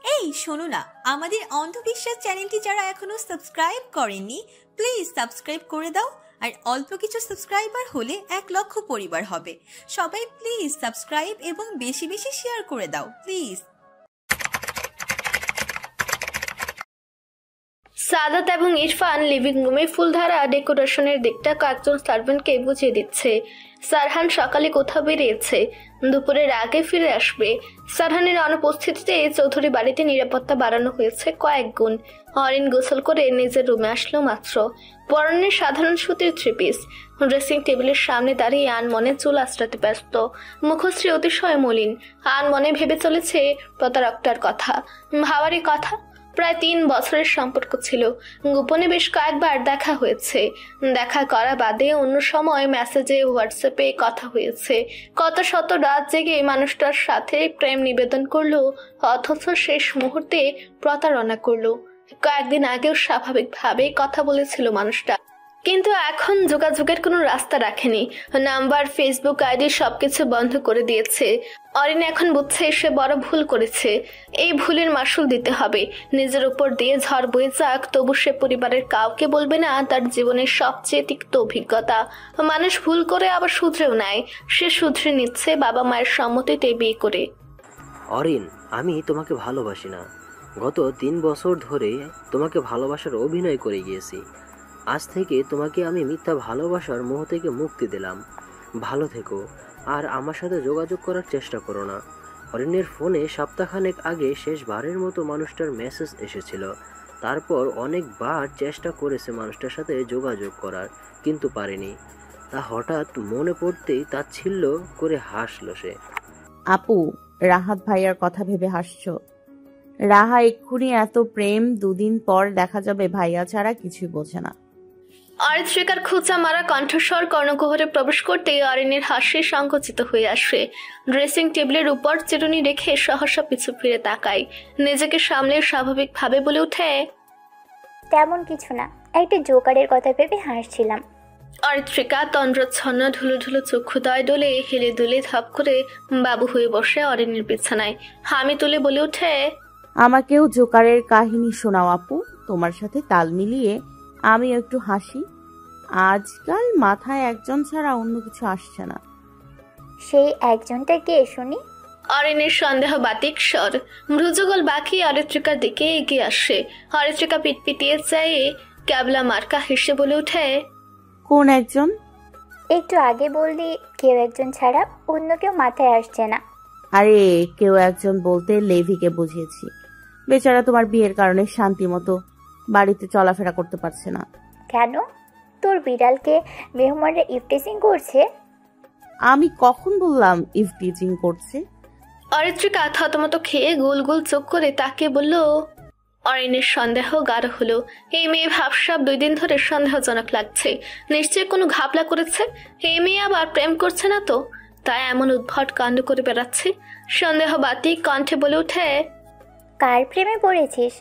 এই শোনো না, আমাদের অন্ধবিশ্বাস চ্যানেলটি যারা এখনো সাবস্ক্রাইব করেননি প্লিজ সাবস্ক্রাইব করে দাও। আর অল্প কিছু সাবস্ক্রাইবার হলে 1,00,000 পরিবার হবে। সবাই প্লিজ সাবস্ক্রাইব এবং বেশি বেশি শেয়ার করে দাও প্লিজ। সাদাত এবং ইরফান লিভিং রুমে ফুলধারা ডেকোরেশনের দিকটা কয়েকজন সার্ভেন্টকে বুঝিয়ে দিচ্ছে। সারহান সকালে কোথাও বেরিয়েছে, দুপুরের আগে ফিরে আসবে। সারহানের অনুপস্থিতিতে চৌধুরী বাড়িতে নিরাপত্তা বাড়ানো হয়েছে কয়েক গুণ। অরিন গোসল করে নিজের রুমে আসলো মাত্র। পরনে সাধারণ সুতির থ্রিপিস, ড্রেসিং টেবিলের সামনে দাঁড়িয়ে আনমনে চুল আঁচড়াতে ব্যস্ত। মুখশ্রী অতিশয় মলিন। আনমনে ভেবে চলেছে প্রতারকটার কথা, ভাবারই কথা। প্রায় 3 বছরের সম্পর্ক ছিল, গোপনে বেশ কয়েকবার দেখা হয়েছে। দেখা করা বাদে অন্য সময় মেসেজে, হোয়াটসঅ্যাপে কথা হয়েছে। কত শত রাত জেগে মানুষটার সাথে প্রেম নিবেদন করলো, অথচ শেষ মুহূর্তে প্রতারণা করলো। কয়েকদিন আগেও স্বাভাবিকভাবে কথা বলেছিল মানুষটা, কিন্তু এখন যোগাযোগের কোনো রাস্তা রাখেনি। নাম্বার, ফেসবুক আইডি সবকিছু বন্ধ করে দিয়েছে। অরিন এখন বুঝছে সে বড় ভুল করেছে। এই ভুলের মাসুল দিতে হবে। নিজের উপর দিয়ে ঝড় বয়ে যাক, তবু সে পরিবারের কাউকে বলবে না তার জীবনের সবচেয়ে তিক্ত অভিজ্ঞতা। মানুষ ভুল করে আবার শুধরেও নেয়। সে শুধরে নিচ্ছে বাবা মায়ের সম্মতিতে বিয়ে করে। অরিন, আমি তোমাকে ভালোবাসি না। গত 3 বছর ধরে তোমাকে ভালোবাসার অভিনয় করে গিয়েছি। আজ থেকে তোমাকে আমি মিথ্যা ভালোবাসার মোহ থেকে মুক্তি দিলাম। ভালো থেকো, আর আমার সাথে যোগাযোগ করার চেষ্টা করো না। অরিনের ফোনে সপ্তাহখানেক আগে শেষবারের মতো মানুষটার মেসেজ এসেছিল। তারপর অনেকবার চেষ্টা করেছে মানুষটার সাথে যোগাযোগ করার, কিন্তু পারেনি। তা হঠাৎ মনে পড়তেই তাচ্ছিল্য করে হাসলো সে। আপু, রাহাত ভাইয়ার কথা ভেবে হাসছো? রাহা এক্ষুনি এত প্রেম, 2 দিন পর দেখা যাবে ভাইয়া ছাড়া কিছুই বোঝে না। অরিত্রিকার খোঁচা মারা কণ্ঠস্বর কর্ণকুহরে প্রবেশ করতেই অরিনের হাসি সংকুচিত হয়ে আসে। ড্রেসিং টেবিলের উপর চিরুনি রেখে সহসা পিছু ফিরে তাকায়। নিজেকে সামলে স্বাভাবিকভাবে বলে ওঠে, তেমন কিছু না, একটা জোকারের কথা ভেবে হাসছিলাম। অরিত্রিকা তন্দ্রচ্ছন্ন ঢুলো ঢুলো চক্ষুদয় ডোলে হেলে দুলে ধাপ করে বাবু হয়ে বসে অরিনের বিছানায়। হামি তুলে বলে ওঠে, আমাকেও জোকারের কাহিনী শোনাও আপু, তোমার সাথে তাল মিলিয়ে আমি একটু হাসি। আজকাল মাথায় একজন ছাড়া অন্য কিছু আসছে না। সেই একজনটা কে শুনি? অরিনের সন্দেহ বাতিক স্বর। মৃজগল বাকি অরিত্রিকার দিকে এগিয়ে আসে। অরিত্রিকা পিটপিটিয়ে চায়ে ক্যাবলা মার্কা হেসে বলে ওঠে, কোন একজন? একটু আগে বললি কেউ একজন ছাড়া অন্য কেউ মাথায় আসছে না। আরে কেউ একজন বলতে লেভিকে বুঝিয়েছি। বেচারা তোমার বিয়ের কারণে শান্তি মতো বাড়িতে চলাফেরা করতে পারছে না। কেন? তোর বিড়ালকে মেহমানরা ইফটিজিং করছে? আমি কখন বললাম ইফটিজিং করছে? অরিত্রিকা থতমত খেয়ে গোল গোল চোখ করে তাকে বলল। অরিনের সন্দেহ গাঢ় হলো। এই মেয়ে ভাবসাব 2 দিন ধরে সন্দেহজনক লাগছে। নিশ্চয়ই কোনো ঘাপলা করেছে। এই মেয়ে আবার প্রেম করছে না তো, তাই এমন উদ্ভট কাণ্ড করে বেড়াচ্ছে। সন্দেহ বাতিক কণ্ঠে বলে ওঠে, কার প্রেমে পড়েছিস?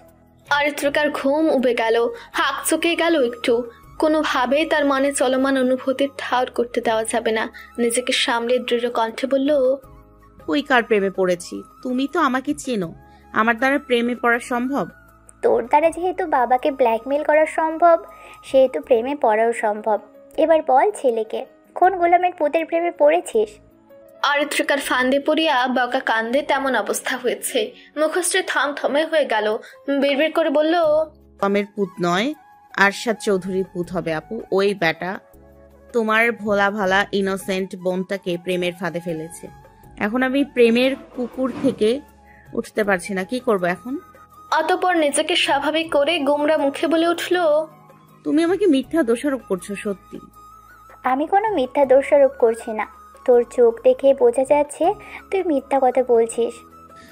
অরিত্রিকার ঘুম উবে গেল, হাঁক চুকে গেল একটু। কোনোভাবেই তার মনে চলমান অনুভূতির ঠাউর করতে দেওয়া যাবে না। নিজেকে সামলে দৃঢ় কণ্ঠে বলল, ওই কার প্রেমে পড়েছি? তুমি তো আমাকে চেনো, আমার দ্বারা প্রেমে পড়া সম্ভব? তোর দ্বারা যেহেতু বাবাকে ব্ল্যাকমেল করা সম্ভব, সেহেতু প্রেমে পড়াও সম্ভব। এবার বল ছেলেকে, কোন গোলামের পুতের প্রেমে পড়েছিস? অরিত্রিকার ফান্দে পড়িয়া বকা কান্দে তেমন অবস্থা হয়েছে। মুখশ্রী থমথমে হয়ে গেল। বিড়বিড় করে বলল, আমের পুত নয়, আরশাদ চৌধুরীর পুত হবে আপু। ওই বেটা তোমার ভোলা ভালা ইনোসেন্ট বোনটাকে প্রেমের ফাঁদে ফেলেছে। এখন আমি প্রেমের কুকুর থেকে উঠতে পারছি না, কি করব এখন? অতঃপর নিজেকে স্বাভাবিক করে গোমরা মুখে বলে উঠল, তুমি আমাকে মিথ্যা দোষারোপ করছো। সত্যি আমি কোনো মিথ্যা দোষারোপ করছি না। তোর চোখ দেখে বোঝা যাচ্ছে তুই মিথ্যা কথা বলছিস।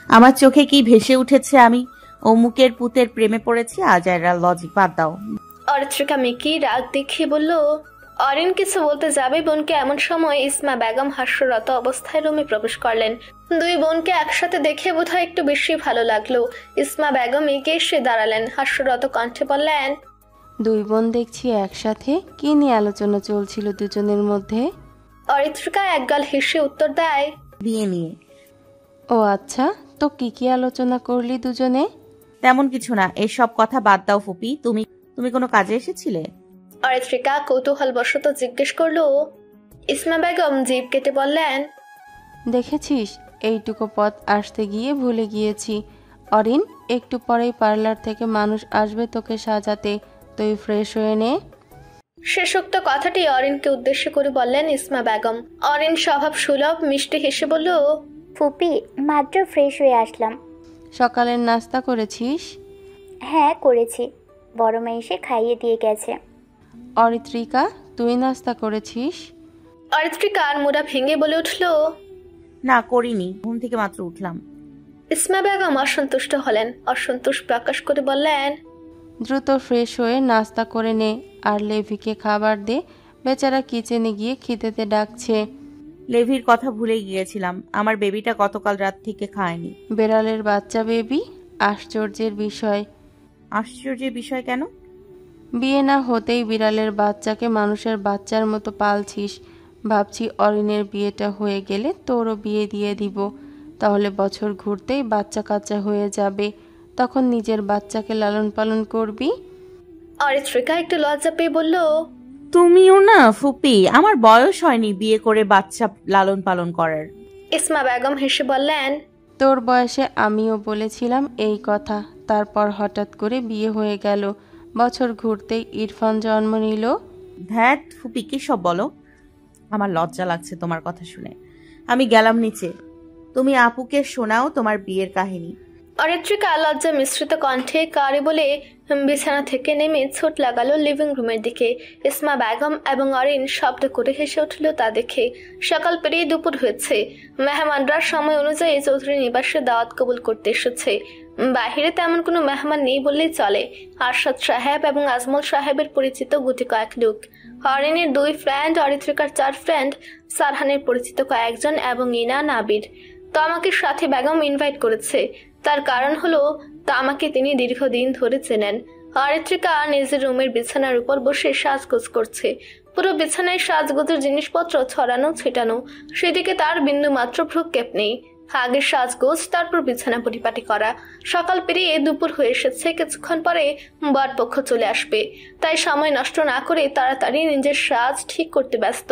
আমার চোখে কি ভেসে উঠেছে আমি অমুকের পুতের প্রেমে পড়েছি? আজ এরা লজিক বাদ দাও। অরিত্রিকা মেকি রাগ দেখিয়ে বলল। অরিন কিছু বলতে যাবে বোনকে এমন সময় ইসমা বেগম হাস্যরত অবস্থায় রুমে প্রবেশ করলেন। 2 বোনকে একসাথে দেখে বোধহয় একটু বেশি ভালো লাগলো। ইসমা বেগম এগিয়ে এসে দাঁড়ালেন, হাস্যরত কণ্ঠে বললেন, 2 বোন দেখছি একসাথে, কি নিয়ে আলোচনা চলছিল দুজনের মধ্যে? অরিত্রিকা একগাল হেসে উত্তর দেয়, বিয়ে নিয়ে। ও আচ্ছা, তো কি আলোচনা করলি দুজনে? তেমন কিছু না, এসব কথা বাদ দাও ফুপি। তুমি তুমি কোনো কাজে এসেছিলে? অরিত্রিকা কৌতূহল বশত জিজ্ঞেস করলো। ইসমা বেগম জিভ কেটে বললেন, দেখেছিস, এইটুকু পথ আসতে গিয়ে ভুলে গিয়েছি। অরিন, একটু পরেই পার্লার থেকে মানুষ আসবে তোকে সাজাতে, তুই ফ্রেশ হয়ে নে। শেষোক্ত কথাটি অরিনকে উদ্দেশ্য করে বললেন ইসমা বেগম। অরিন স্বভাব সুলভ মিষ্টি হেসে বলল, ফুপি, মাত্র ফ্রেশ হয়ে আসলাম। সকালের নাস্তা করেছিস? হ্যাঁ করেছি, বড় মা এসে খাইয়ে দিয়ে গেছে। অরিত্রিকা, তুই নাস্তা করেছিস? অরিত্রিকার মুড়া ভেঙে বলে উঠল, না করিনি, ঘুম থেকে মাত্র উঠলাম। ইসমা বেগম অসন্তুষ্ট হলেন। অসন্তোষ প্রকাশ করে বললেন, দ্রুত ফ্রেশ হয়ে নাস্তা করে নে, আর লেভিকে খাবার দে, বেচারা কিচেনে গিয়ে খিদেতে ডাকছে। লেভির কথা ভুলে গিয়েছিলাম, আমার বেবিটা গতকাল রাত থেকে খায়নি। বেড়ালের বাচ্চা বেবি? আশ্চর্যের বিষয়। আশ্চর্যের বিষয় কেন? বিয়ে না হতেই বিড়ালের বাচ্চাকে মানুষের বাচ্চার মতো পালছিস। ভাবছি অরিনের বিয়েটা হয়ে গেলে তোরও বিয়ে দিয়ে দিব, তাহলে বছর ঘুরতেই বাচ্চা কাচ্চা হয়ে যাবে, তখন নিজের বাচ্চাকে লালন পালন করবি। অরিত্রিকা একটু লজ্জা পেয়ে বলল, তুমিও না ফুপি, আমার বয়স হয়নি বিয়ে করে বাচ্চা লালন পালন করার। ইসমা বেগম হেসে বললেন, তোর বয়সে আমিও বলেছিলাম এই কথা, তারপর হঠাৎ করে বিয়ে হয়ে গেল, বছর ঘুরতেই ইরফান জন্ম নিল। ধ্যাত ফুপি, কি সব বলো? আমার লজ্জা লাগছে তোমার কথা শুনে। আমি গেলাম নিচে, তুমি আপুকে শোনাও তোমার বিয়ের কাহিনী। অরিত্রিকা লজ্জা মিশ্রিত কণ্ঠে কারে বলে বিছানা থেকে নেমে ছুট লাগালো লিভিং রুমের দিকে। ইসমা বেগম এবং অরিন শব্দ করে হেসে উঠল তা দেখে। সকাল পেরিয়ে দুপুর হয়েছে। মেহমানরা সময় অনুযায়ী চৌধুরী নিবাসে দাওয়াত কবুল করতে এসেছে। বাহিরে তেমন কোনো মেহমান নেই বললেই চলে। আরশাদ সাহেব এবং আজমল সাহেবের পরিচিত গুটি কয়েক লোক, অরিনের 2 ফ্রেন্ড, অরিত্রিকার 4 ফ্রেন্ড, সারহানের পরিচিত কয়েকজন এবং ইনা, নাবির। তো আমাকে সাথে বেগম ইনভাইট করেছে। তার কারণ হলো তামাকে তিনি দীর্ঘদিন ধরে চেনেন। অরিত্রিকা নিজের রুমের বিছানার উপর বসে সাজগোজ করছে। পুরো বিছানায় সাজগোজের জিনিসপত্র ছড়ানো ছিটানো, সেদিকে তার বিন্দু মাত্র ভ্রুক্ষেপ নেই। আগে সাজগোজ, তারপর বিছানা পরিপাটি করা। সকাল পেরিয়ে দুপুর হয়ে এসেছে, কিছুক্ষণ পরে বরপক্ষ চলে আসবে। তাই সময় নষ্ট না করে তাড়াতাড়ি নিজের সাজ ঠিক করতে ব্যস্ত।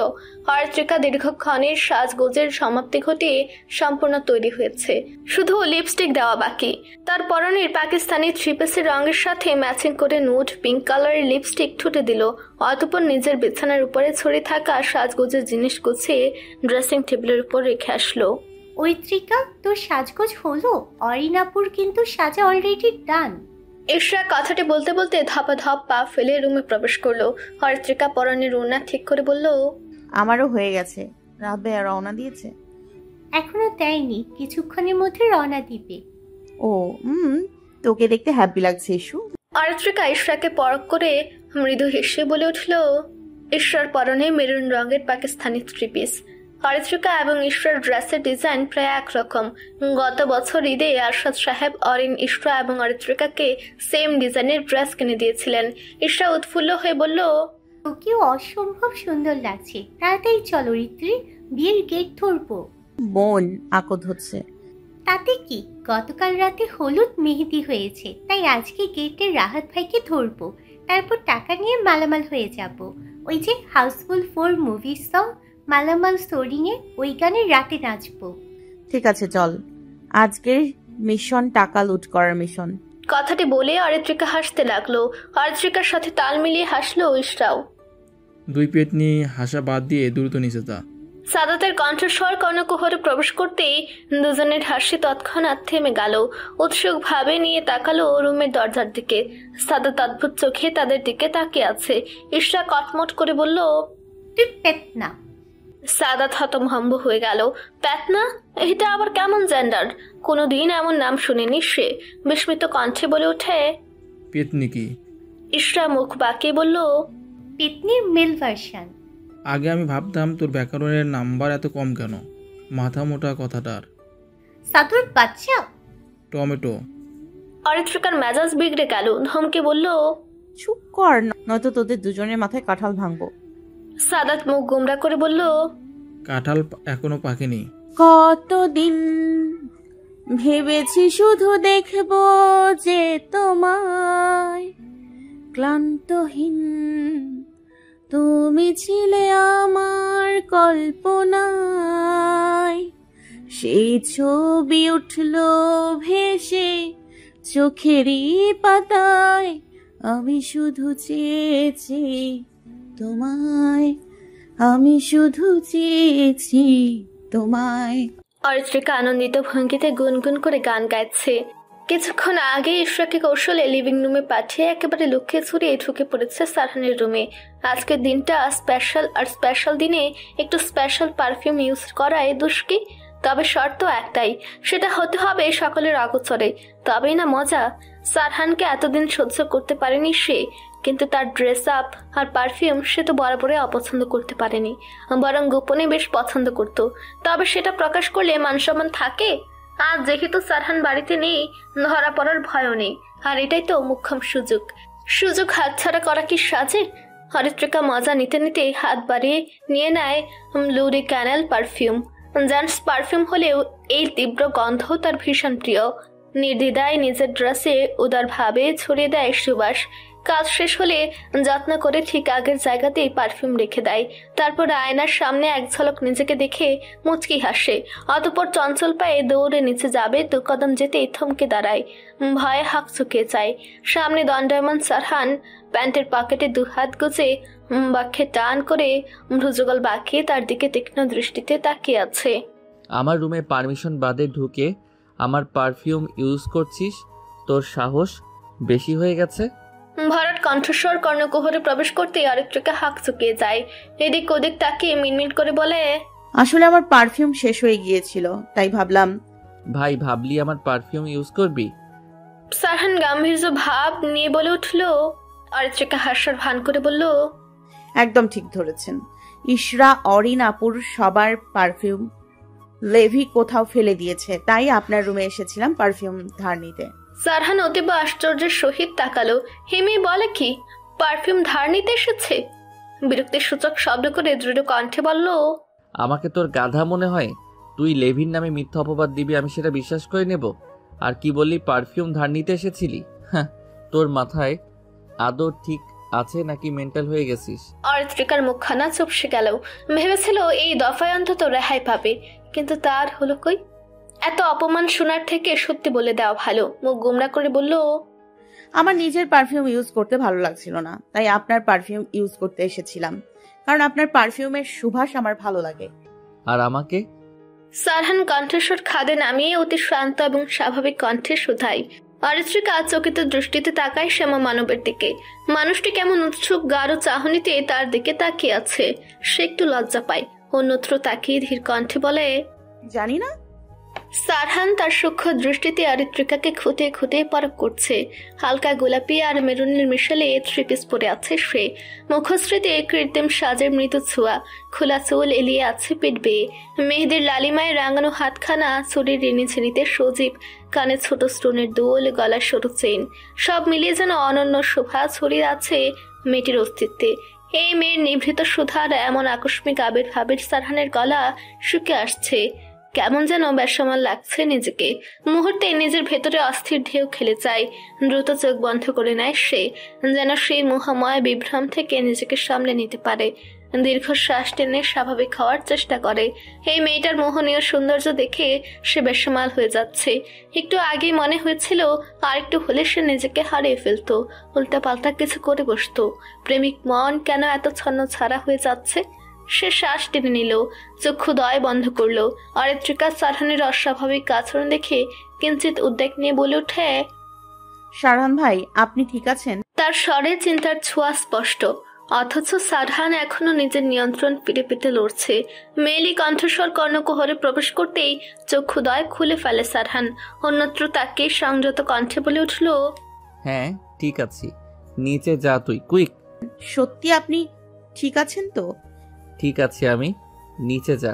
অরিত্রিকা দীর্ঘক্ষণের সাজগোজের সমাপ্তি ঘটিয়ে সম্পূর্ণ তৈরি হয়েছে, শুধু লিপস্টিক দেওয়া বাকি। তার পরনের পাকিস্তানি 3 পিসের রঙের সাথে ম্যাচিং করে নুড পিঙ্ক কালারের লিপস্টিক ঠুটে দিল। অতঃপর নিজের বিছানার উপরে ছড়িয়ে থাকা সাজগোজের জিনিস গুছিয়ে ড্রেসিং টেবিলের উপর রেখে আসলো। ঐত্রিকা, তোর সাজগোজ হলো? অরিনাপুর কিন্তু সাজা অলরেডি ডান। ইশরা কথাটি বলতে বলতে ধপাধপ পা ফেলে রুমে প্রবেশ করলো। অরিত্রিকা পরনের ওড়না ঠিক করে বলল, আমারও হয়ে গেছে। রাত ভাইয়া রওনা দিয়েছে? এখনো দেয়নি, কিছুক্ষণের মধ্যে রওনা দিবে। ও তোকে দেখতে হ্যাপি লাগছে ইস্যু। অরিত্রিকা ইশরাকে পরখ করে মৃদু হেসে বলে উঠল। ইশরার পরনে মেরুন রঙের পাকিস্তানি 3 পিস। অরিত্রিকা এবং ইশরার ড্রেসের ডিজাইন প্রায় একরকম। গত বছর ঈদে আরশাদ সাহেব অরিন, ইশরা এবং অরিত্রিকাকে সেম ডিজাইনের ড্রেস কিনে দিয়েছিলেন। ইশরা উৎফুল্ল হয়ে বলল, তোকেও অসম্ভব সুন্দর লাগছে। তাড়াতাড়ি চলো ঋত্রি, বিয়ের গেট ধরবো। বোন আকদ হচ্ছে। তাতে কি, গতকাল রাতে হলুদ মেহেদি হয়েছে, তাই আজকে গেটের রাহাত ভাইকে ধরবো। তারপর টাকা নিয়ে মালামাল হয়ে যাব। ওই যে হাউসফুল 4 মুভি সং মালামাল সোরিংয়ে, ওই গানে রাতে নাচবো। ঠিক আছে চল, আজকের মিশন টাকা লুট করার মিশন। কথাটি বলে অরিত্রিকা হাসতে লাগলো। অরিত্রিকার সাথে তাল মিলিয়ে হাসলো ইশরাও। 2 পেট নিয়ে হাসা বাদ দিয়ে দ্রুত নিচে যা। সাদাতের কণ্ঠস্বর কর্ণকুহরে প্রবেশ করতেই দুজনের হাসি তৎক্ষণাৎ থেমে গেল। উৎসুক ভাবে নিয়ে তাকালো রুমের দরজার দিকে। সাদাত অদ্ভুত চোখে তাদের দিকে তাকিয়ে আছে। ইশরা কটমট করে বলল, তুই পেতনা। সাদাত হতভম্ব হয়ে গেল। প্যাতনা? এটা আবার কেমন জেন্ডার? কোনোদিন এমন নাম শুনেনি সে। বিস্মিত কণ্ঠে বলে ওঠে, পেতনি কি? ইশরা মুখ বাঁকিয়ে বলল, পেতনির মেল ভার্সন। আগে আমি ভাবতাম তোর ব্যাকরণের নাম্বার এত কম কেন। মাথা মোটা কথাটার। সাদুর বাচ্চা। টমেটো। অরিত্রিকার মেজাজ বিগড়ে গেল। ধমকে বলল, চুপ কর, নয়তো তোদের দুজনের মাথায় কাঁঠাল ভাঙবো। সাদাত মুখ গোমরা করে বলল, কাঁঠাল এখনো পাকেনি। কতদিন ভেবেছি শুধু দেখবো যে তোমায়, ক্লান্তহীন তুমি ছিলে আমার কল্পনায়, সেই ছবি উঠলো ভেসে চোখেরই পাতায়, আমি শুধু চেয়েছি তোমায়, আমি শুধু চেয়েছি তোমায়। অরিত্রিকা আনন্দিত ভঙ্গিতে গুনগুন করে গান গাইছে। কিছুক্ষণ আগে ইশরাকে কৌশলে লিভিং রুমে পাঠিয়ে একেবারে লুকিয়ে ছড়িয়ে ঢুকে পড়েছে সারহানের রুমে। আজকের দিনটা স্পেশাল, আর স্পেশাল দিনে একটু স্পেশাল পারফিউম ইউজ করায় দুষ্কি। তবে শর্ত একটাই, সেটা হতে হবে সকলের অগোচরে, তবেই না মজা। সারহানকে এতদিন সহ্য করতে পারেনি সে, কিন্তু তার ড্রেস আপ আর পারফিউম সে তো বরাবরই অপছন্দ করতে পারেনি, বরং গোপনে বেশ পছন্দ করত। তবে সেটা প্রকাশ করলে মানসম্মান থাকে। আজ যেহেতু সারহান বাড়িতে নেই, ধরা পড়ার ভয়ও নেই, আর এটাই তো মুখ্যম সুযোগ। সুযোগ হাতছাড়া করা কি সাজে? অরিত্রিকা মজা নিতে নিতে হাত বাড়িয়ে নিয়ে নেয় লুরি ক্যানেল পারফিউম। জেন্টস পারফিউম হলেও এই তীব্র গন্ধ তার ভীষণ প্রিয়। নির্দ্বিধায় নিজের ড্রেসে উদারভাবে ছড়িয়ে দেয় সুবাস। কাজ শেষ হলে যত্ন করে ঠিক আগের জায়গাতেই পারফিউম রেখে দেয়। তারপর আয়নার সামনে এক ঝলক নিজেকে দেখে মুচকি হাসে। অতঃপর চঞ্চল পায়ে দৌড়ে নিচে যাবে, 2 কদম যেতেই থমকে দাঁড়ায়, ভয়ে হাঁক চুকিয়ে যায়। সামনে দণ্ডায়মান সারহান প্যান্টের পকেটে 2 হাত গুজে বাক্যে টান করে ভ্রুযুগল বাঁকিয়ে তার দিকে তীক্ষ্ণ দৃষ্টিতে তাকিয়ে আছে। আমার রুমে পারমিশন বাদে ঢুকে আমার পারফিউম ইউজ করছিস? তোর সাহস বেশি হয়ে গেছে। ভরাট কণ্ঠস্বর কর্ণকুহরে প্রবেশ করতেই অরিত্রিকা হাঁক চুকিয়ে যায়। এদিক ওদিক তাকিয়ে মিনমিন করে বলে, আসলে আমার পারফিউম শেষ হয়ে গিয়েছিল, তাই ভাবলাম। ভাই, ভাবলি আমার পারফিউম ইউজ করবি? সারহান গাম্ভীর্য ভাব নিয়ে বলে উঠল। অরিত্রিকা হাস্যর ভান করে বলল, একদম ঠিক ধরেছেন। ইশরা, অরিন আপুর সবার পারফিউম লেভি কোথাও ফেলে দিয়েছে, তাই আপনার রুমে এসেছিলাম পারফিউম ধার নিতে। সারহান অতীব আশ্চর্যের সহিত তাকালো। হেমি বলে কি, পারফিউম ধার নিতে এসেছে? বিরক্তির সূচক শব্দ করে দৃঢ় কণ্ঠে বলল, আমাকে তোর গাধা মনে হয়? তুই লেভির নামে মিথ্যা অপবাদ দিবি, আমি সেটা বিশ্বাস করে নেব? আর কি বললি, পারফিউম ধার নিতে এসেছিলি? হ্যাঁ, তোর মাথায় আদৌ ঠিক আছে নাকি মেন্টাল হয়ে গেছিস? অরিত্রিকার মুখখানা চুপসে গেল। ভেবেছিল এই দফায় অন্তত রেহাই পাবে, কিন্তু তার হলো কই। এত অপমান শোনার থেকে সত্যি বলে দেওয়া ভালো। মুখ গোমরা করে বলল, আমার নিজের পারফিউম ইউজ করতে ভালো লাগছিল না, তাই আপনার পারফিউম ইউজ করতে এসেছিলাম, কারণ আপনার পারফিউমের সুবাস আমার ভালো লাগে। আর আমাকে? সারহান কণ্ঠস্বর খাদে নামিয়ে অতি শান্ত এবং স্বাভাবিক কণ্ঠে শুধায়। অরিত্রিকা চকিত দৃষ্টিতে তাকায় শ্যামা মানবের দিকে। মানুষটি কেমন উৎসুক গাঢ় চাহনিতে তার দিকে তাকিয়ে আছে। সে একটু লজ্জা পায়, অন্যত্র তাকিয়ে ধীর কণ্ঠে বলে, জানি না। সারহান তার সূক্ষ্ম দৃষ্টিতে অরিত্রিকাকে খুঁটে খুঁটে পরখ করছে। হালকা গোলাপি আর মেরুনের মিশালে 3 পিস পরে আছে সে। মুখশ্রীতে কৃত্রিম সাজের মৃদু ছোঁয়া, খোলা চুল এলিয়ে আছে পিঠ বেয়ে, মেহেদির লালিমায় রাঙানো হাতখানা ছুরির রিনিঝিনিতে সজীব, কানে ছোট স্টোনের দোল, গলার সরু চেইন, সব মিলিয়ে যেন অনন্য শোভা ছড়িয়ে আছে মেয়েটির অস্তিত্বে। এই মেয়ের নিভৃত সুধার এমন আকস্মিক আবির্ভাবের সারহানের গলা শুকে আসছে। কেমন যেন বেসামাল লাগছে নিজেকে। মুহূর্তে নিজের ভেতরে অস্থির ঢেউ খেলে যায়। দ্রুত চোখ বন্ধ করে নেয় সে, যেন সেই মোহময় বিভ্রম থেকে নিজেকে সামলে নিতে পারে। দীর্ঘশ্বাস টেনে স্বাভাবিক হওয়ার চেষ্টা করে। এই মেয়েটার মোহনীয় সৌন্দর্য দেখে সে বেসামাল হয়ে যাচ্ছে। একটু আগেই মনে হয়েছিল আর একটু হলে সে নিজেকে হারিয়ে ফেলতো, উল্টাপাল্টা কিছু করে বসতো। প্রেমিক মন কেন এত ছন্ন ছাড়া হয়ে যাচ্ছে? সে শ্বাস টেনে নিল, চক্ষুদয় বন্ধ করলো। অরিত্রিকা সারহানের অস্বাভাবিক আচরণ দেখে কিঞ্চিত উদ্বেগ নিয়ে বলে ওঠে, সারহান ভাই, আপনি ঠিক আছেন? তার স্বরে চিন্তার ছোঁয়া স্পষ্ট, অথচ সারহান এখনো নিজের নিয়ন্ত্রণ ফিরে পেতে লড়ছে। মেয়েলি কণ্ঠস্বর কর্ণকুহরে প্রবেশ করতেই চক্ষুদয় খুলে ফেলে সারহান। অন্যত্র তাকে সংযত কণ্ঠে বলে উঠল, হ্যাঁ ঠিক আছি, নিচে যা তুই, কুইক। সত্যি আপনি ঠিক আছেন তো? ঠিক আছে আমি, নিচে যা।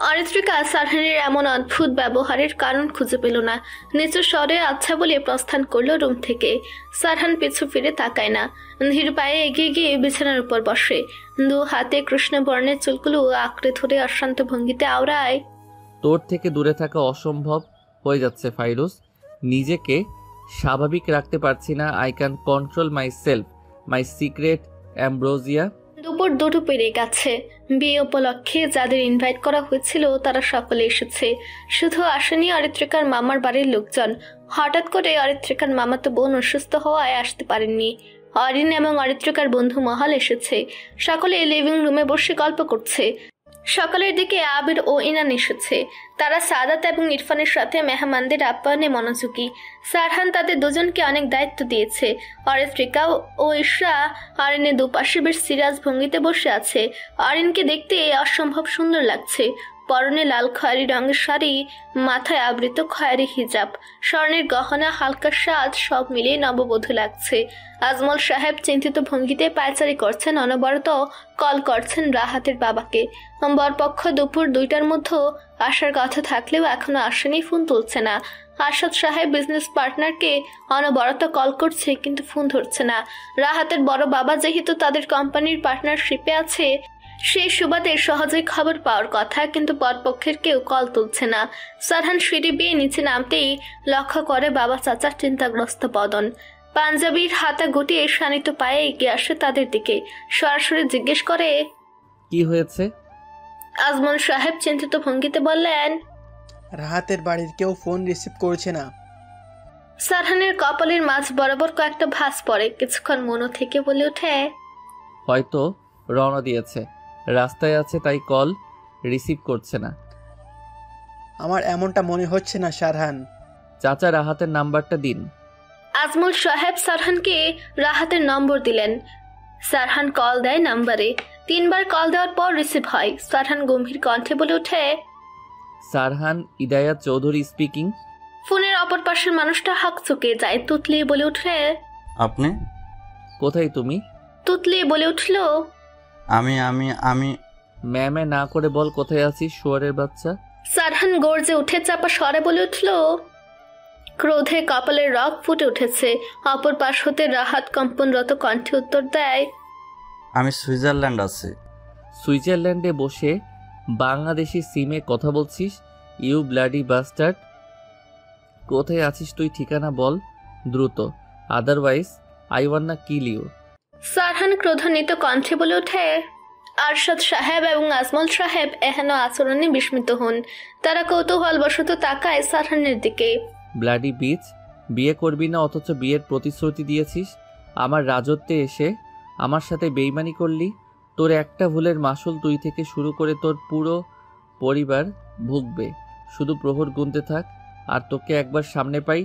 অরিত্রিকা সারহানের এমন অদ্ভুত ব্যবহারের কারণ খুঁজে পেল না। নিচু স্বরে আচ্ছা বলে প্রস্থান করলো রুম থেকে। সারহান পিছু ফিরে তাকায় না, ধীর পায়ে এগিয়ে গিয়ে বিছানার উপর বসে। 2 হাতে কৃষ্ণ বর্ণের চুলগুলো আঁকড়ে ধরে অশান্ত ভঙ্গিতে আওড়ায়, তোর থেকে দূরে থাকা অসম্ভব, হয়ে যাচ্ছে ফাইরুজ, নিজেকে স্বাভাবিক রাখতে পারছি না। I can control myself, my secret ambrosia. দুপুর 2টো পেরিয়ে গেছে। বিয়ে উপলক্ষে যাদের ইনভাইট করা হয়েছিল তারা সকলে এসেছে, শুধু আসেনি অরিত্রিকার মামার বাড়ির লোকজন। হঠাৎ করে অরিত্রিকার মামাতো বোন অসুস্থ হওয়ায় আসতে পারেননি। অরিন এবং অরিত্রিকার বন্ধু মহল এসেছে। সকলে লিভিং রুমে বসে গল্প করছে। সকালের দিকে আবির ও ইনান এসেছে। তারা সাদাত এবং ইরফানের সাথে মেহমানদের আপ্যায়নে মনোযোগী। সারহান তাদের দুজনকে অনেক দায়িত্ব দিয়েছে। অরিত্রিকা ও ইশরা অরিনের দুপাশে বেশ সিরিয়াস ভঙ্গিতে বসে আছে। অরিনকে দেখতে অসম্ভব সুন্দর লাগছে। পরনে লাল খয়েরি রঙের শাড়ি, মাথায় আবৃত খয়েরি হিজাব, স্বর্ণের গহনা, হালকা সাজ, সব মিলিয়ে নববধূ লাগছে। আজমল সাহেব চিন্তিত ভঙ্গিতে পায়চারি করছেন, অনবরত কল করছেন রাহাতের বাবাকে। বরপক্ষ দুপুর 2টার মধ্যে আসার কথা থাকলেও এখনো আসেনি, ফোন তুলছে না। আরশাদ সাহেব বিজনেস পার্টনারকে অনবরত কল করছে কিন্তু ফোন ধরছে না। রাহাতের বড় বাবা যেহেতু তাদের কোম্পানির পার্টনারশিপে আছে, সেই সুবাদে সহজেই খবর পাওয়ার কথা, কিন্তু বরপক্ষের কেউ কল তুলছে না। সারহান সিঁড়ি বেয়ে নিচে নামতেই লক্ষ্য করে বাবা চাচার চিন্তাগ্রস্ত বদন। পাঞ্জাবির হাতা গুটিয়ে শানিত পায়ে এগিয়ে আসে তাদের দিকে, সরাসরি জিজ্ঞেস করে, কি হয়েছে? আজমল সাহেব চিন্তিত ভঙ্গিতে বললেন, রাহাতের বাড়ির কেউ ফোন রিসিভ করছে না। সারহানের কপালের মাঝ বরাবর কয়েকটা ভাঁজ পড়ে। কিছুক্ষণ মনো থেকে বলে ওঠে, হয়তো রওনা দিয়েছে, রাস্তায় আছে, তাই কল রিসিভ করছে না। আমার এমনটা মনে হচ্ছে না সারহান। চাচা রাহাতের নাম্বারটা দিন। আজমল সাহেব সারহানকে রাহাতের নম্বর দিলেন। সারহান কল দেয় নাম্বারে। 3বার কল দেওয়ার পর রিসিভ হয়। সারহান গম্ভীর কণ্ঠে বলে ওঠে, সারহান ইদায়াত চৌধুরী স্পিকিং। ফোনের অপর পাশের মানুষটা হাঁক চুকে যায়। তুতলিয়ে বলে উঠে, আপনি কোথায় তুমি? তুতলিয়ে বলে উঠল, আমি ম্যামে না করে বল কোথায় আছিস শুয়ারের বাচ্চা। সারহান গর্জে উঠে চাপা স্বরে বলে উঠল। ক্রোধে কপালের রগ ফুটে উঠেছে। অপর পাশ হতে রাহাত কম্পনরত কণ্ঠে উত্তর দেয়, আমি সুইজারল্যান্ড আছি। সুইজারল্যান্ডে বসে বাংলাদেশি সিমে কথা বলছিস? You bloody bastard. কোথায় আছিস তুই? ঠিকানা বল দ্রুত, otherwise I wanna kill you. Sarhan ক্রোধান্বিত কণ্ঠে বলে ওঠে। আরশাদ সাহেব এবং আজমল সাহেব এহেন আচরণে বিস্মিত হন। তারা কৌতূহলবশত তাকায় সারহানের দিকে। ব্লাডি বিচ, বিয়ে করবি না অথচ বিয়ের প্রতিশ্রুতি দিয়েছিস। আমার রাজত্বে এসে আমার সাথে বেইমানি করলি। তোর একটা ভুলের মাসুল তুই থেকে শুরু করে তোর পুরো পরিবার ভুগবে। শুধু প্রহর গুনতে থাক, আর তোকে একবার সামনে পাই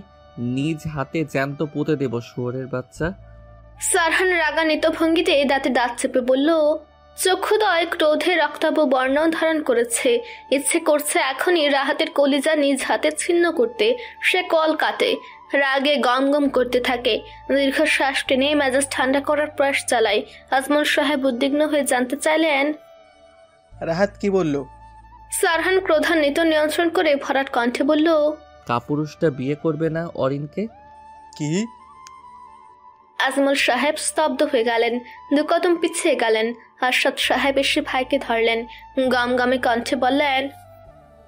নিজ হাতে জ্যান্ত পুঁতে দেব শুয়োরের বাচ্চা। সারহান রাগান্বিত ভঙ্গিতে দাঁতে দাঁত চেপে বলল। চক্ষুদয় ক্রোধে রক্তাভ বর্ণ ধারণ করেছে। ইচ্ছে করছে এখনই রাহাতের কলিজা নিজ হাতে ছিন্ন করতে। সে কল কাটে, রাগে গম গম করতে থাকে। দীর্ঘশ্বাস টেনে মেজাজ ঠান্ডা করার প্রয়াস চালায়। আজমল সাহেব উদ্বিগ্ন হয়ে জানতে চাইলেন, রাহাত কি বলল? সারহান ক্রোধান্বিত নিয়ন্ত্রণ করে ভরাট কণ্ঠে বলল, কাপুরুষটা বিয়ে করবে না অরিনকে। কি? আজমল সাহেব স্তব্ধ হয়ে গেলেন, 2 কদম পিছিয়ে গেলেন। আরশাদ সাহেব এসে ভাইকে ধরলেন, গমগমে কণ্ঠে বললেন,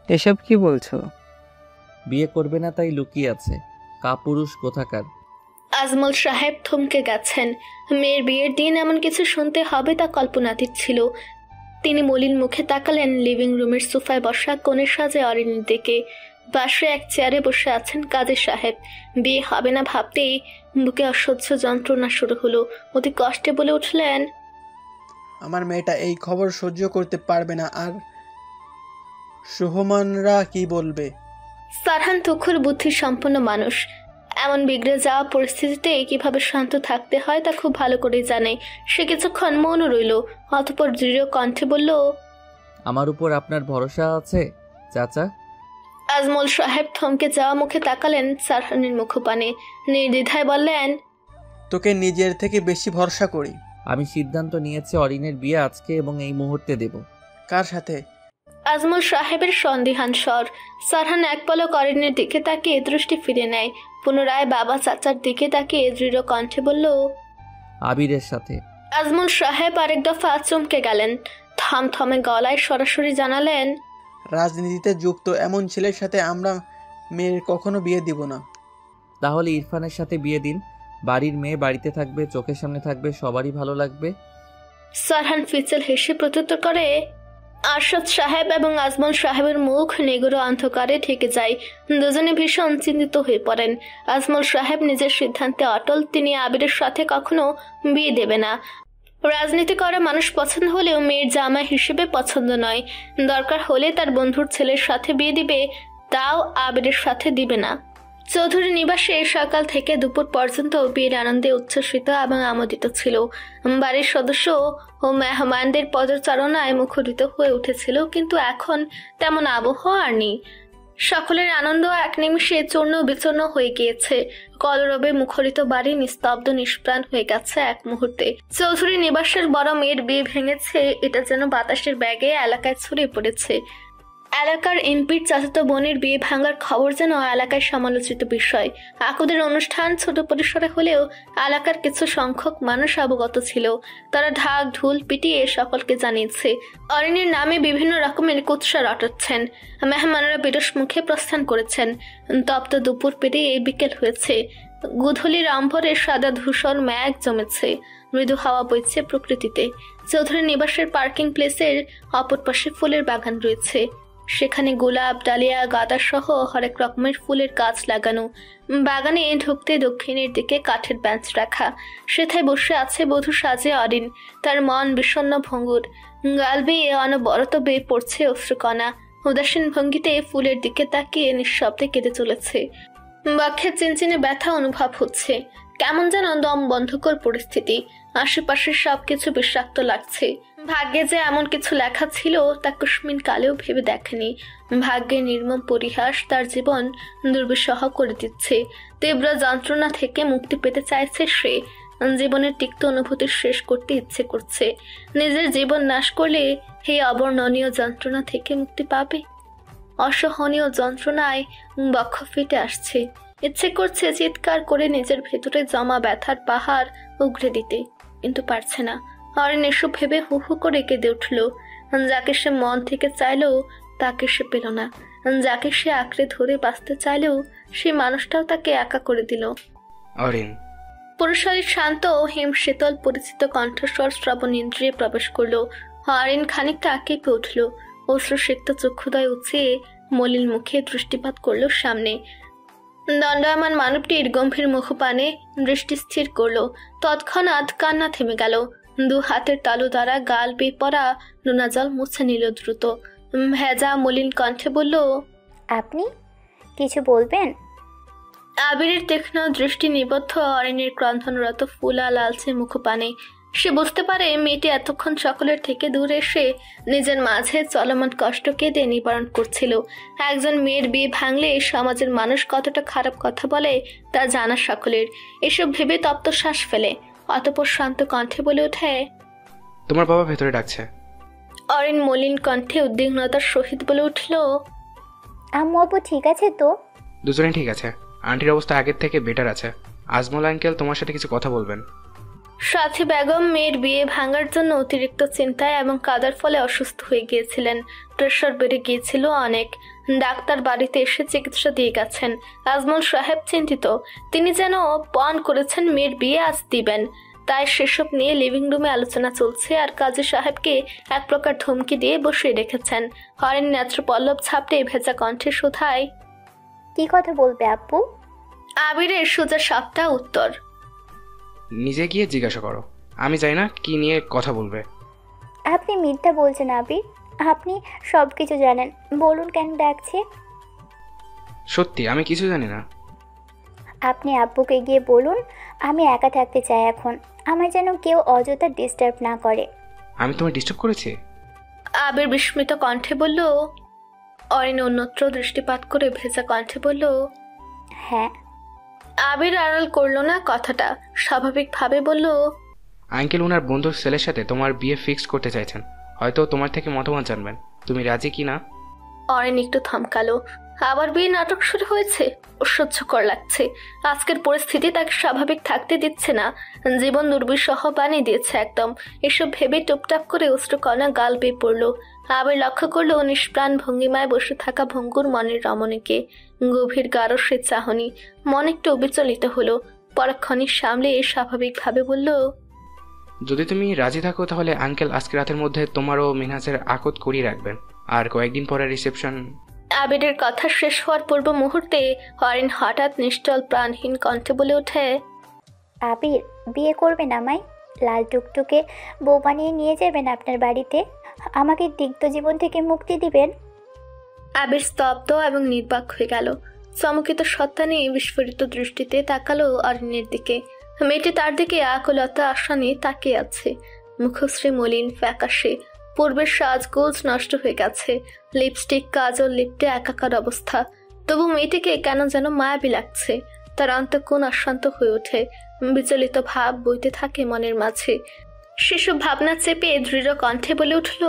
এসব কি বলছো? বিয়ে করবে না তাই লুকিয়ে আছে, কাপুরুষ কোথাকার। আজমল সাহেব থমকে গেছেন। মেয়ের বিয়ের দিন এমন কিছু শুনতে হবে তা কল্পনাতীত ছিল। তিনি মলিন মুখে তাকালেন লিভিং রুমের সোফায় বসা কনের সাজে অরিনের দিকে। পাশে এক চেয়ারে বসে আছেন কাজী সাহেব। বিয়ে হবে না ভাবতেই বুকে অসহ্য যন্ত্রণা শুরু হলো। অতি কষ্টে বলে উঠলেন, আমার মেয়েটা এই খবর সহ্য করতে পারবে না। আর সুহমানরা কি বলবে? সারহান তুখুর বুদ্ধি সম্পন্ন মানুষ। এমন বিগড়ে যাওয়া পরিস্থিতিতে কিভাবে শান্ত থাকতে হয় তা খুব ভালো করে জানে। সে কিছুক্ষণ মৌন রইল, অতঃপর দৃঢ় কণ্ঠে বলল, আমার উপর আপনার ভরসা আছে চাচা? আজমল সাহেব থমকে যাওয়া মুখে তাকালেন সারহানের মুখপানে। নির্দ্বিধায় বললেন, তোকে নিজের থেকে বেশি ভরসা করি। আমি সিদ্ধান্ত নিয়েছি অরিনের বিয়ে আজকে এবং এই মুহূর্তে দেব। কার সাথে? আজমল সাহেবের সন্দিহান স্বর। সারহান এক পলক অরিনের দিকে তাকিয়ে দৃষ্টি ফিরে নেয়। পুনরায় বাবা চাচার দিকে তাকিয়ে দৃঢ় কণ্ঠে বলল, আবিরের সাথে। আজমল সাহেব আরেক দফা চমকে গেলেন। থমথমে গলায় সরাসরি জানালেন, রাজনীতিতে যুক্ত এমন ছেলের সাথে আমরা মেয়ের কখনো বিয়ে দিব না। তাহলে ইরফানের সাথে বিয়ে দিন, বাড়ির মেয়ে বাড়িতে থাকবে, চোখের সামনে থাকবে, সবারই ভালো লাগবে। সারহান ফিচেল হেসে প্রত্যুত্তর করে। আরশাদ সাহেব এবং আজমল সাহেবের মুখ নেগুড়ো অন্ধকারে ঢেকে যায়। দুজনে ভীষণ চিন্তিত হয়ে পড়েন। আজমল সাহেব নিজের সিদ্ধান্তে অটল, তিনি আবিরের সাথে কখনো বিয়ে দেবে না। রাজনীতি করা মানুষ পছন্দ হলেও মেয়ের জামাই হিসেবে পছন্দ নয়। দরকার হলে তার বন্ধুর ছেলের সাথে বিয়ে দিবে, তাও আবিরের সাথে দিবে না। চৌধুরী নিবাসে সকাল থেকে দুপুর পর্যন্ত বিয়ের আনন্দে উচ্ছ্বসিত এবং আমোদিত ছিল। বাড়ির সদস্য ও মেহমানদের পদচারণায় মুখরিত হয়ে উঠেছিল, কিন্তু এখন তেমন আবহাওয়া আর নেই। সকলের আনন্দ এক নিমিষে চূর্ণ বিচূর্ণ হয়ে গিয়েছে। কলরবে মুখরিত বাড়ি নিস্তব্ধ নিষ্প্রাণ হয়ে গেছে এক মুহূর্তে। চৌধুরী নিবাসের বড় মেয়ের বিয়ে ভেঙেছে, এটা যেন বাতাসের ব্যাগে এলাকায় ছড়িয়ে পড়েছে। এলাকার এমপির চাচাতো বোনের বিয়ে ভাঙার খবর যেন এলাকায় সমালোচিত বিষয়। আকুদের অনুষ্ঠান ছোট পরিসরে হলেও এলাকার কিছু সংখ্যক মানুষ অবগত ছিল। তারা ঢাক ঢোল পিটিয়ে সকলকে জানিয়েছে অরিনের নামে বিভিন্ন রকমের কুৎসা রটাচ্ছেন। মেহমানরা বিরস মুখে প্রস্থান করেছেন। তপ্ত দুপুর পেরিয়ে বিকেল হয়েছে। গোধূলির আম্বরে সাদা ধূসর মেঘ জমেছে। মৃদু হাওয়া বইছে প্রকৃতিতে। চৌধুরী নিবাসের পার্কিং প্লেসের অপর পাশে ফুলের বাগান রয়েছে। সেখানে গোলাপ, ডালিয়া, গাঁদা সহ হরেক রকমের ফুলের গাছ লাগানো। বাগানে ঢুকতে দক্ষিণের দিকে কাঠের বেঞ্চ রাখা, সেথায় বসে আছে বধূ সাজে অরিন। তার মন বিষণ্ণ ভঙ্গুর, গাল বেয়ে অনবরত বেয়ে পড়ছে অশ্রুকণা। উদাসীন ভঙ্গিতে ফুলের দিকে তাকিয়ে নিঃশব্দে কেটে চলেছে। বক্ষে চিনচিনে ব্যথা অনুভব হচ্ছে। কেমন যেন দম বন্ধকর পরিস্থিতি। আশেপাশের সবকিছু বিষাক্ত লাগছে। ভাগ্যে যে এমন কিছু লেখা ছিল তা কুসমিন কালেও ভেবে দেখেনি। ভাগ্যের নির্মম পরিহাস তার জীবন দুর্বিষহ করে দিচ্ছে। তীব্র যন্ত্রণা থেকে মুক্তি পেতে চাইছে সে। জীবনের তিক্ত অনুভূতি শেষ করতে ইচ্ছে করছে। নিজের জীবন নাশ করলে এই অবর্ণনীয় যন্ত্রণা থেকে মুক্তি পাবে। অসহনীয় যন্ত্রণায় বক্ষ ফেটে আসছে। ইচ্ছে করছে চিৎকার করে নিজের ভেতরে জমা ব্যথার পাহাড় উগড়ে দিতে, কিন্তু পারছে না। অরিন এসব ভেবে হু হু করে কেঁদে উঠল। যাকে সে মন থেকে চাইলেও তাকে সে পেল না। যাকে সে আঁকড়ে ধরে বাঁচতে চাইলেও সেই মানুষটাও তাকে একা করে দিল। অরিন। পুরুষালীর শান্ত ও হিম শীতল পরিচিত কণ্ঠস্বর শ্রবণ ইন্দ্রিয়ে প্রবেশ করলো। অরিন খানিকটা কেঁপে উঠল। অশ্রুসিক্ত চক্ষুদয় উঁচিয়ে মলিন মুখে দৃষ্টিপাত করলো সামনে। দণ্ডায়মান মানবটির গম্ভীর মুখপানে দৃষ্টি স্থির করলো। তৎক্ষণাৎ কান্না থেমে গেল। দু হাতের তালু দ্বারা গাল বেয়ে পড়া নোনা জল মুছে নিল দ্রুত। ভেজা মলিন কণ্ঠে বলল, আপনি কিছু বলবেন? আবিরের তীক্ষ্ণ দৃষ্টি নিবদ্ধ অরিনের ক্রন্ধনরত ফুলা লালচে মুখপানে। সে বুঝতে পারে মেয়েটি এতক্ষণ সকলের থেকে দূরে এসে নিজের মাঝে চলমান কষ্ট কেঁদে নিবারণ করছিল। একজন মেয়ের বিয়ে ভাঙলে সমাজের মানুষ কতটা খারাপ কথা বলে তা জানা সকলের। এসব ভেবে তপ্ত শ্বাস ফেলে। অতঃপর শান্ত কণ্ঠে বলে ওঠে, তোমার বাবা ভেতরে ডাকছে। অরিন মলিন কণ্ঠে উদ্বিগ্নতার সহিত বলে উঠল, আম্মু আপু ঠিক আছে তো? দুজনেই ঠিক আছে। আন্টির অবস্থা আগের থেকে বেটার আছে। আজমল আঙ্কেল তোমার সাথে কিছু কথা বলবেন। সাথী বেগম মেয়ের বিয়ে ভাঙার জন্য অতিরিক্ত চিন্তায় এবং কাদার ফলে অসুস্থ হয়ে গিয়েছিলেন। প্রেশার বেড়ে গিয়েছিল অনেক। ডাক্তার বাড়িতে এসে চিকিৎসা দিয়ে গেছেন। আজমল সাহেব চিন্তিত। তিনি যেন পণ করেছেন মেয়ের বিয়ে আজ দিবেন। তাই সেসব নিয়ে লিভিং রুমে আলোচনা চলছে, আর কাজী সাহেবকে এক প্রকার ধমকি দিয়ে বসিয়ে রেখেছেন। হরেন নেত্র পল্লব ছাপটে ভেজা কণ্ঠে শোধায়, কি কথা বলবে আপু? আবিরের সোজা সাপটা উত্তর, নিজে গিয়ে জিজ্ঞাসা করো, আমি জানি না কি নিয়ে কথা বলবে। আপনি মিথ্যা বলছেন আবির, আপনি সব কিছু জানেন, বলুন কেন ডাকছে? সত্যি আমি কিছু জানি না। আপনি আব্বুকে গিয়ে বলুন আমি একা থাকতে চাই এখন, আমার যেন কেউ অযথা ডিস্টার্ব না করে। আমি তোমায় ডিস্টার্ব করেছি? আবির বিস্মিত কণ্ঠে বলল। অরিন অন্যত্র দৃষ্টিপাত করে ভেজা কণ্ঠে বলল, হ্যাঁ। আবির আড়াল করলো না কথাটা, স্বাভাবিকভাবে বলল, আঙ্কেল ওনার বন্ধুর ছেলের সাথে তোমার বিয়ে ফিক্সড করতে চাইছেন, হয়তো তোমার থেকে মতামত জানবেন, তুমি রাজি কি না? অরিন একটু থমকালো। আবার বিয়ে নাটক শুরু হয়েছে। অসহ্যকর লাগছে। আজকের পরিস্থিতি তাকে স্বাভাবিক থাকতে দিচ্ছে না, জীবন দুর্বিষহ বানিয়ে দিয়েছে একদম। এসব ভেবে টুপটাপ করে অশ্রুকণা গাল বেয়ে পড়লো। আবার লক্ষ্য করলো নিষ্প্রাণ ভঙ্গিমায় বসে থাকা ভঙ্গুর মনের রমণীকে। গভীর গাঢ় সে চাহনি। মন একটু বিচলিত হলো। পরক্ষণে সামলে স্বাভাবিকভাবে বলল, যদি তুমি রাজি থাকো তাহলে আঙ্কেল আজকে রাতের মধ্যে তোমার ও মিনহাজের আকদ করিয়ে রাখবেন, আর কয়েকদিন পরে রিসেপশন। আবিরের কথা শেষ হওয়ার পূর্ব মুহূর্তে অরিন হঠাৎ নিশ্চল প্রাণহীন কণ্ঠে বলে ওঠে, আবির বিয়ে করবেন আমায়? লাল টুকটুকে বউ বানিয়ে নিয়ে যাবেন আপনার বাড়িতে? আমাকে তিক্ত জীবন থেকে মুক্তি দিবেন? আবির স্তব্ধ এবং নির্বাক হয়ে গেল। চমকিত সত্তা নিয়ে বিস্ফোরিত দৃষ্টিতে তাকালো অরিনের দিকে। মেয়েটি তার দিকে আকুলতা আশা নিয়ে তাকিয়ে আছে। মুখশ্রী মলিন ফ্যাকাশে, পূর্বের সাজগোজ নষ্ট হয়ে গেছে। লিপস্টিক কাজল লিপটে একাকার অবস্থা। তবু মেয়েটিকে কেন যেন মায়াবী লাগছে। তার অন্তঃকোণ অশান্ত হয়ে ওঠে। বিচলিত ভাব বইতে থাকে মনের মাঝে। সেসব ভাবনা চেপে দৃঢ় কণ্ঠে বলে উঠল,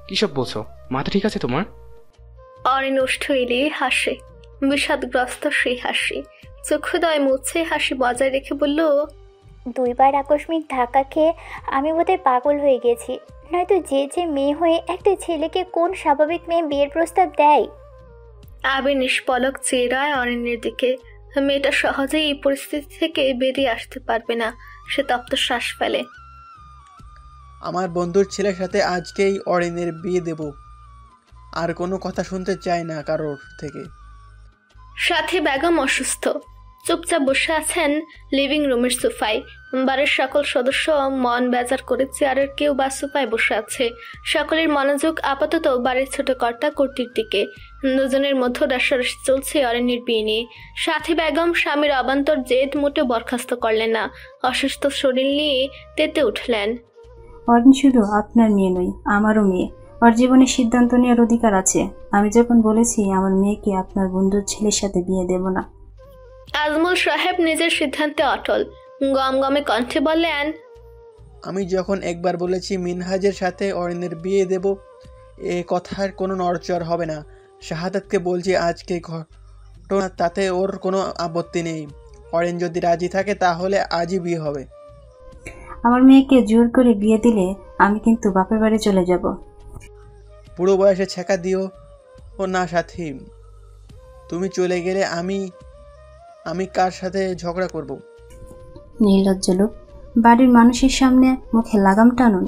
কিসব বলছো? মাথা ঠিক আছে তোমার? অরিন ওষ্ঠ এলিয়ে হাসে। বিষাদগ্রস্ত সেই হাসি। চক্ষুদয় মুছে হাসি বজায় রেখে বলল, 2 বার আকস্মিক ধাক্কা খেয়ে আমি বোধহয় পাগল হয়ে গেছি। নয়তো যে মেয়ে হয়ে একটা ছেলেকে কোন স্বাভাবিক মেয়ে বিয়ের প্রস্তাব দেয়? আবির নিষ্পলক চেয়ে রয় অরণ্যের দিকে। মেয়েটা সহজেই এই পরিস্থিতি থেকে বেরিয়ে আসতে পারবে না। সে তপ্ত শ্বাস ফেলে। আমার বন্ধুর ছেলের সাথে আজকেই অরিনের বিয়ে দেব। আর কোনো কথা শুনতে চাই না কারোর থেকে। সাথে বেগম অসুস্থ। চুপচাপ বসে আছেন লিভিং রুমের সোফায়। বাড়ির সকল সদস্য মন বেজার করে চেয়ারের কেউ বা সোফায় বসে আছে। সকলের মনোযোগ আপাতত বাড়ির ছোট কর্তা কর্তির দিকে। দুজনের মধ্যে রাশারাশি চলছে অরণ্যের বিয়ে নিয়ে। সাথী বেগম স্বামীর অবান্তর জেদ মোটেও বরখাস্ত করলেন না। অসুস্থ শরীর নিয়ে তেতে উঠলেন। অরিন শুধু আপনার মেয়ে নয়, আমারও মেয়ে। ওর জীবনের সিদ্ধান্ত নেওয়ার অধিকার আছে। আমি যখন বলেছি আমার মেয়েকে আপনার বন্ধুর ছেলের সাথে বিয়ে দেব না। আজমল সাহেব নিজের সিদ্ধান্তে অটল। গমগমে কণ্ঠে বললেন, আমি যখন একবার বলেছি মিনহাজের সাথে অরিনের বিয়ে দেব, এ কথার কোনো নড়চড় হবে না। শাহাদাতকে বলছি আজকে ঘটনা, তাতে ওর কোনো আপত্তি নেই। অরিন যদি রাজি থাকে তাহলে আজই বিয়ে হবে। আমার মেয়েকে জোর করে বিয়ে দিলে আমি কিন্তু বাপের বাড়ি চলে যাব। বুড়ো বয়সে ছেঁকা দিও ও না সাথী। তুমি চলে গেলে আমি কার সাথে ঝগড়া করব? নির্লজ্জ লোক, বাড়ির মানুষের সামনে মুখে লাগাম টানুন।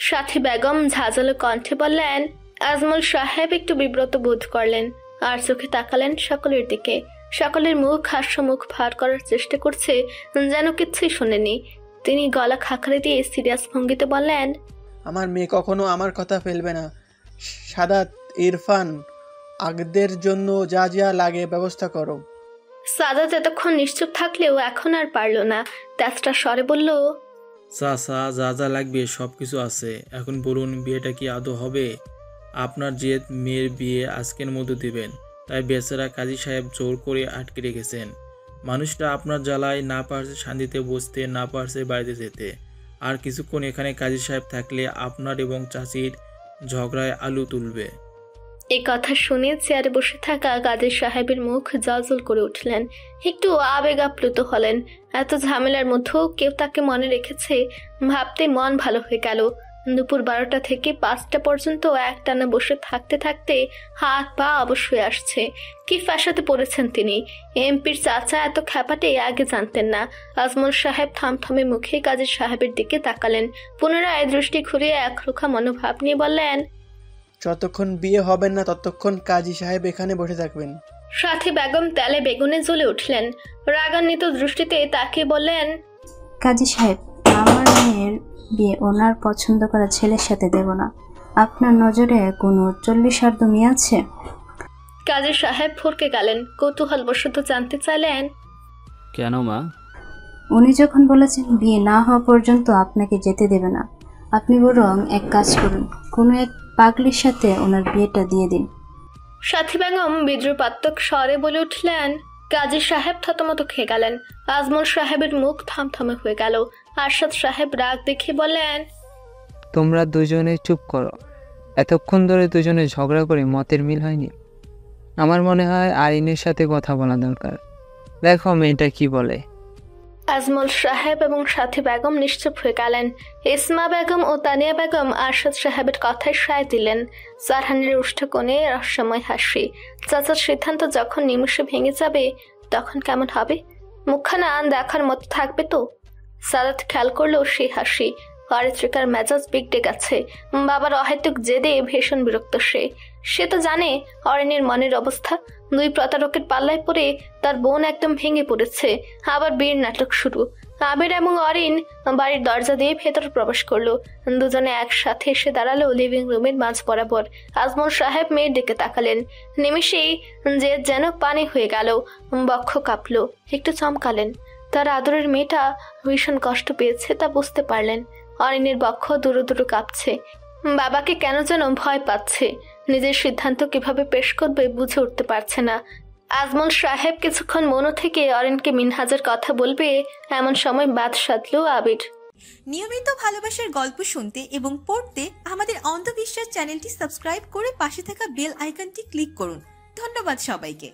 সাথী বেগম ঝাঁঝালো কণ্ঠে বললেন। আজমল সাহেব একটু বিব্রত বোধ করলেন আর চোখে তাকালেন সকলের দিকে। সকলের মুখ হাস্য মুখ ভার করার চেষ্টা করছে, যেন কিচ্ছুই শোনেনি। তিনি গলা খাঁকড়ে দিয়ে সিরিয়াস ভঙ্গিতে বললেন, আমার মেয়ে কখনো আমার কথা ফেলবে না। সাদাত, ইরফান, আগদের জন্য যা যা লাগে ব্যবস্থা করো। সাদাত এতক্ষণ নিশ্চুপ থাকলেও এখন আর পারল না। তেজটা স্বরে বলল, চাচা, যা যা লাগবে সব কিছু আছে। এখন বলুন, বিয়েটা কি আদৌ হবে? আপনার জেদ মেয়ের বিয়ে আজকের মধ্যে দিবেন, তাই বেচারা কাজী সাহেব জোর করে আটকে রেখেছেন। মানুষটা আপনার জ্বালায় না পারছে শান্তিতে বসতে, না পারছে বাড়িতে যেতে। আর কিছুক্ষণ এখানে কাজী সাহেব থাকলে আপনার এবং চাচির ঝগড়ায় আলু তুলবে। এই কথা শুনে চেয়ারে বসে থাকা কাদের সাহেবের মুখ জলজল করে উঠলেন। একটু আবেগ আপ্লুত হলেন। এত ঝামেলার মধ্যেও কেউ তাকে মনে রেখেছে, ভাবতে মন ভালো হয়ে গেল। দুপুর 12টা থেকে 5টা পর্যন্ত একটানা বসে থাকতে থাকতে হাত পা অবশ্যই আসছে। কি ফাঁসাতে পড়েছেন তিনি। এমপির চাচা এত খ্যাপাটে আগে জানতেন না। আজমল সাহেব থামথমে মুখে কাজী সাহেবের দিকে তাকালেন। পুনরায় দৃষ্টি ঘুরিয়ে একরোখা মনোভাব নিয়ে বললেন, যতক্ষণ বিয়ে হবে না ততক্ষণ কাজী সাহেব এখানে বসে থাকবেন। সাথী বেগম তেলে বেগুনে জ্বলে উঠলেন। রাগান্বিত দৃষ্টিতে তাকে বললেন, কাজী সাহেব, আমার মেয়ের বিয়ে ওনার পছন্দ করা ছেলের সাথে দেব না। আপনার নজরে কোনো 40 মেয়ে আছে? কাজী সাহেব ফরকে গেলেন। কৌতূহলবশত জানতে চাইলেন, কেন মা? উনি যখন বলেছেন বিয়ে না হওয়া পর্যন্ত আপনাকে যেতে দেবে না, আপনি বরং এক কাজ করুন, কোনো এক পাগলির সাথে ওনার বিয়েটা দিয়ে দিন। সাথী বেগম বিদ্রুপাত্মক স্বরে বলে উঠলেন। কাজী সাহেব থতমত খেয়ে গেলেন। আজমল সাহেবের মুখ থমথমে হয়ে গেল। আরশাদ সাহেব রাগ দেখিয়ে বললেন, তোমরা দুজনে চুপ করো। এতক্ষণ ধরে দুজনে ঝগড়া করে মতের মিল হয়নি? আমার মনে হয় আরিনের সাথে কথা বলা দরকার। দেখো মেয়েটা কি বলে। আজমল সাহেব এবং সাথী বেগম নিশ্চুপ হয়ে গেলেন। ইসমা বেগম ও তানিয়া বেগম আরশাদ সাহেবের কথায় সায় দিলেন। সারহানের উষ্ঠ কোণে রহস্যময় হাসি। চাচার সিদ্ধান্ত যখন নিমিষে ভেঙে যাবে তখন কেমন হবে? মুখখানা দেখার মতো থাকবে তো? সাদাত খেয়াল করলো সেই হাসি। অরিত্রিকার মেজাজ বিগড়ে গেছে। বাবার অহেতুক জেদে ভীষণ বিরক্ত সে তো জানে অরিনের মনের অবস্থা। 2 প্রতারকের পাল্লায় পড়ে তার বোন একদম ভেঙে পড়েছে। আবার বীর নাটক শুরু। আবির এবং অরিন বাড়ির দরজা দিয়ে ভেতরে প্রবেশ করলো। দুজনে একসাথে এসে দাঁড়ালো লিভিং রুমের মাঝ বরাবর। আজমল সাহেব মেয়ের দিকে তাকালেন। নিমেষেই যে যেন পানি হয়ে গেল। বক্ষ কাঁপলো। একটু চমকালেন। তার আদরের মেয়েটা ভীষণ কষ্ট পেয়েছে তা বুঝতে পারলেন। অরিনের বক্ষ দুরু দুরু কাঁপছে। বাবাকে কেন যেন ভয় পাচ্ছে। নিজের সিদ্ধান্ত কিভাবে পেশ করবে বুঝে উঠতে পারছে না। আজমল সাহেব কিছুক্ষণ মনো থেকে অরিনকে মিনহাজের কথা বলবে এমন সময় বাদ সাধলো আবির। নিয়মিত ভালোবাসার গল্প শুনতে এবং পড়তে আমাদের অন্ধবিশ্বাস চ্যানেলটি সাবস্ক্রাইব করে পাশে থাকা বেল আইকনটি ক্লিক করুন। ধন্যবাদ সবাইকে।